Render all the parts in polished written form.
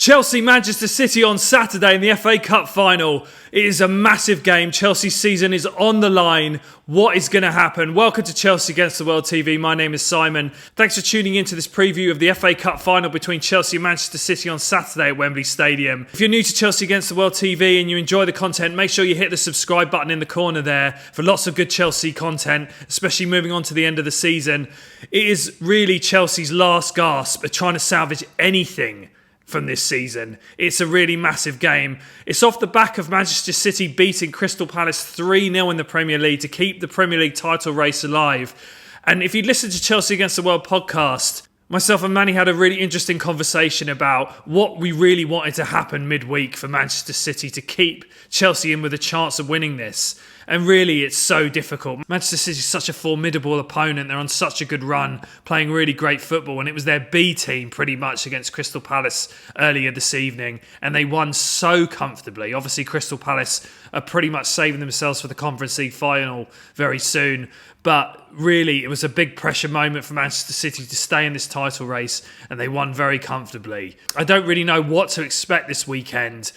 Chelsea-Manchester City on Saturday in the FA Cup final. It is a massive game. Chelsea's season is on the line. What is going to happen? Welcome to Chelsea Against the World TV. My name is Simon. Thanks for tuning into this preview of the FA Cup final between Chelsea and Manchester City on Saturday at Wembley Stadium. If you're new to Chelsea Against the World TV and you enjoy the content, make sure you hit the subscribe button in the corner there for lots of good Chelsea content, especially moving on to the end of the season. It is really Chelsea's last gasp at trying to salvage anything from this season. It's a really massive game. It's off the back of Manchester City beating Crystal Palace 3-0 in the Premier League to keep the Premier League title race alive. And if you listen to Chelsea Against the World podcast, myself and Manny had a really interesting conversation about what we really wanted to happen midweek for Manchester City to keep Chelsea in with a chance of winning this. And really, it's so difficult. Manchester City is such a formidable opponent. They're on such a good run, playing really great football. And it was their B team pretty much against Crystal Palace earlier this evening. And they won so comfortably. Obviously, Crystal Palace are pretty much saving themselves for the Conference League final very soon. But really, it was a big pressure moment for Manchester City to stay in this title race. And they won very comfortably. I don't really know what to expect this weekend.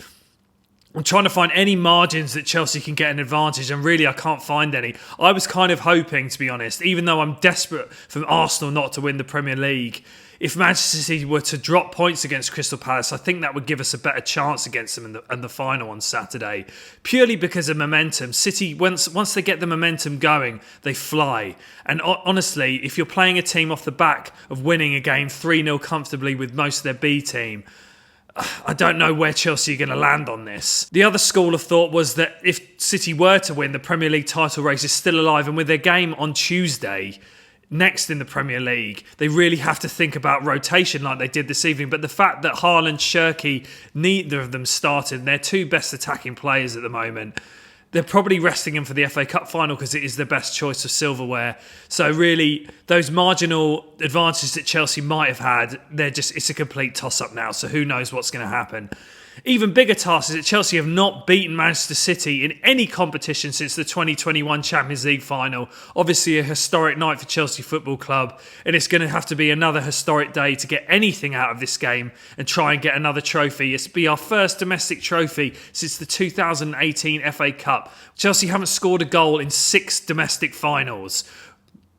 I'm trying to find any margins that Chelsea can get an advantage, and really I can't find any. I was kind of hoping, to be honest, even though I'm desperate for Arsenal not to win the Premier League, if Manchester City were to drop points against Crystal Palace, I think that would give us a better chance against them in the final on Saturday, purely because of momentum. City, once they get the momentum going, they fly. And honestly, if you're playing a team off the back of winning a game 3-0 comfortably with most of their B team, I don't know where Chelsea are going to land on this. The other school of thought was that if City were to win, the Premier League title race is still alive. And with their game on Tuesday, next in the Premier League, they really have to think about rotation like they did this evening. But the fact that Haaland, Shirky, neither of them started, and they're two best attacking players at the moment, they're probably resting him for the FA Cup final because it is the best choice of silverware. So really, those marginal advantages that Chelsea might have had, it's a complete toss-up now. So who knows what's going to happen. Even bigger task is that Chelsea have not beaten Manchester City in any competition since the 2021 Champions League final. Obviously a historic night for Chelsea Football Club, and it's going to have to be another historic day to get anything out of this game and try and get another trophy. It's be our first domestic trophy since the 2018 FA Cup. Chelsea haven't scored a goal in 6 domestic finals,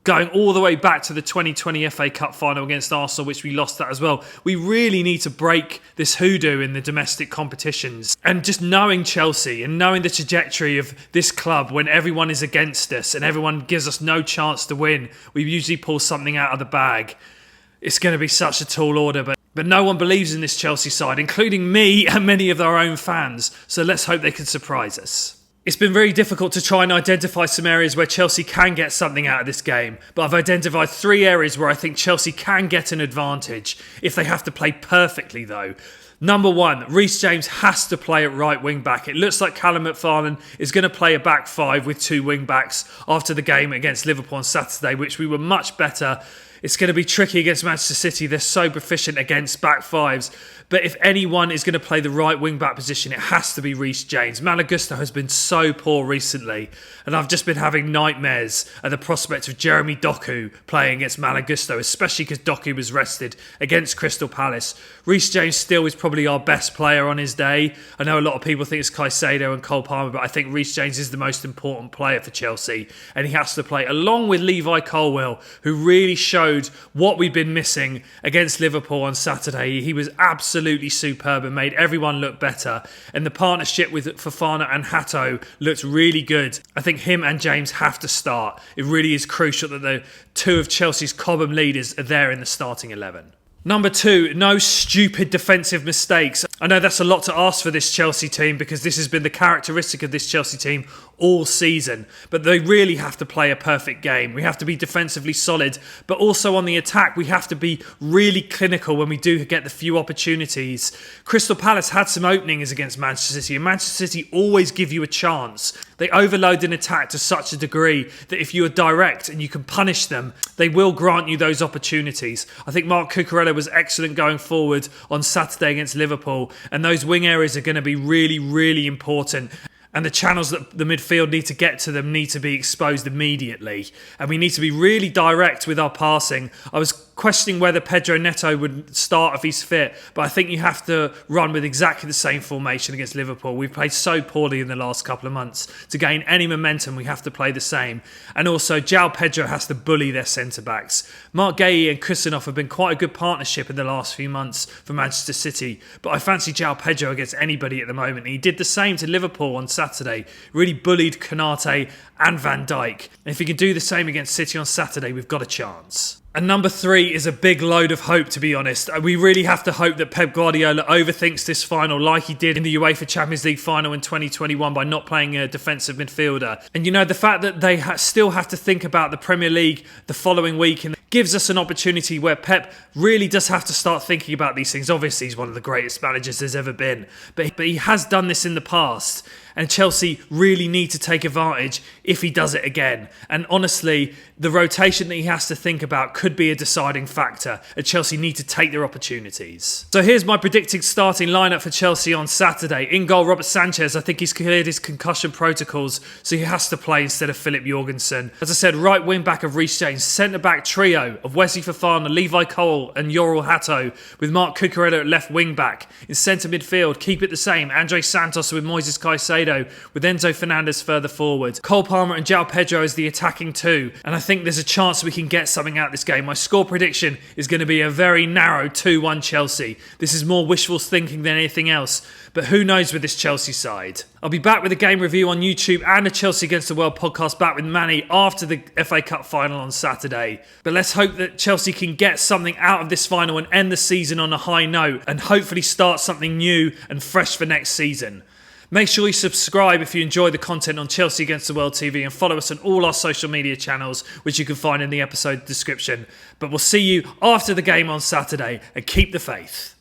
going all the way back to the 2020 FA Cup final against Arsenal, which we lost that as well. We really need to break this hoodoo in the domestic competitions. And just knowing Chelsea and knowing the trajectory of this club when everyone is against us and everyone gives us no chance to win, we usually pull something out of the bag. It's going to be such a tall order, but no one believes in this Chelsea side, including me and many of our own fans. So let's hope they can surprise us. It's been very difficult to try and identify some areas where Chelsea can get something out of this game, but I've identified 3 areas where I think Chelsea can get an advantage if they have to play perfectly though. Number 1, Reece James has to play at right wing back. It looks like Callum McFarlane is going to play a back 5 with 2 wing backs after the game against Liverpool on Saturday, which we were much better. It's going to be tricky against Manchester City. They're so proficient against back 5s. But if anyone is going to play the right wing-back position, it has to be Reece James. Malo Gusto has been so poor recently, and I've just been having nightmares at the prospect of Jeremy Doku playing against Malo Gusto, especially because Doku was rested against Crystal Palace. Reece James still is probably our best player on his day. I know a lot of people think it's Caicedo and Cole Palmer, but I think Reece James is the most important player for Chelsea, and he has to play along with Levi Colwill, who really showed what we'd been missing against Liverpool on Saturday. He was absolutely superb and made everyone look better. And the partnership with Fofana and Hato looked really good. I think him and James have to start. It really is crucial that the 2 of Chelsea's Cobham leaders are there in the starting 11. Number 2, no stupid defensive mistakes. I know that's a lot to ask for this Chelsea team because this has been the characteristic of this Chelsea team all season. But they really have to play a perfect game. We have to be defensively solid, but also on the attack, we have to be really clinical when we do get the few opportunities. Crystal Palace had some openings against Manchester City, and Manchester City always give you a chance. They overload an attack to such a degree that if you are direct and you can punish them, they will grant you those opportunities. I think Marc Cucurella was excellent going forward on Saturday against Liverpool, and those wing areas are going to be really, really important. And the channels that the midfield need to get to them need to be exposed immediately. And we need to be really direct with our passing. I was questioning whether Pedro Neto would start if he's fit, but I think you have to run with exactly the same formation against Liverpool. We've played so poorly in the last couple of months. To gain any momentum, we have to play the same. And also, João Pedro has to bully their centre-backs. Mark Guéhi and Kusanov have been quite a good partnership in the last few months for Manchester City, but I fancy João Pedro against anybody at the moment. He did the same to Liverpool on Saturday, really bullied Konate and Van Dijk. And if he can do the same against City on Saturday, we've got a chance. And number 3 is a big load of hope, to be honest. We really have to hope that Pep Guardiola overthinks this final like he did in the UEFA Champions League final in 2021 by not playing a defensive midfielder. And the fact that they still have to think about the Premier League the following week and gives us an opportunity where Pep really does have to start thinking about these things. Obviously, he's one of the greatest managers there's ever been. But he has done this in the past. And Chelsea really need to take advantage if he does it again. And honestly, the rotation that he has to think about could be a deciding factor. And Chelsea need to take their opportunities. So here's my predicted starting lineup for Chelsea on Saturday. In goal, Robert Sanchez. I think he's cleared his concussion protocols, so he has to play instead of Philip Jorgensen. As I said, right wing back of Reece James. Centre back trio of Wesley Fofana, Levi Colwill and Yoel Hato, with Marc Cucurella at left wing back. In centre midfield, keep it the same. Andre Santos with Moises Caicedo, with Enzo Fernandez further forward. Cole Palmer and João Pedro as the attacking two. And I think there's a chance we can get something out of this game. My score prediction is going to be a very narrow 2-1 Chelsea. This is more wishful thinking than anything else. But who knows with this Chelsea side? I'll be back with a game review on YouTube and a Chelsea Against the World podcast back with Manny after the FA Cup final on Saturday. But let's hope that Chelsea can get something out of this final and end the season on a high note and hopefully start something new and fresh for next season. Make sure you subscribe if you enjoy the content on Chelsea Against the World TV and follow us on all our social media channels, which you can find in the episode description. But we'll see you after the game on Saturday, and keep the faith.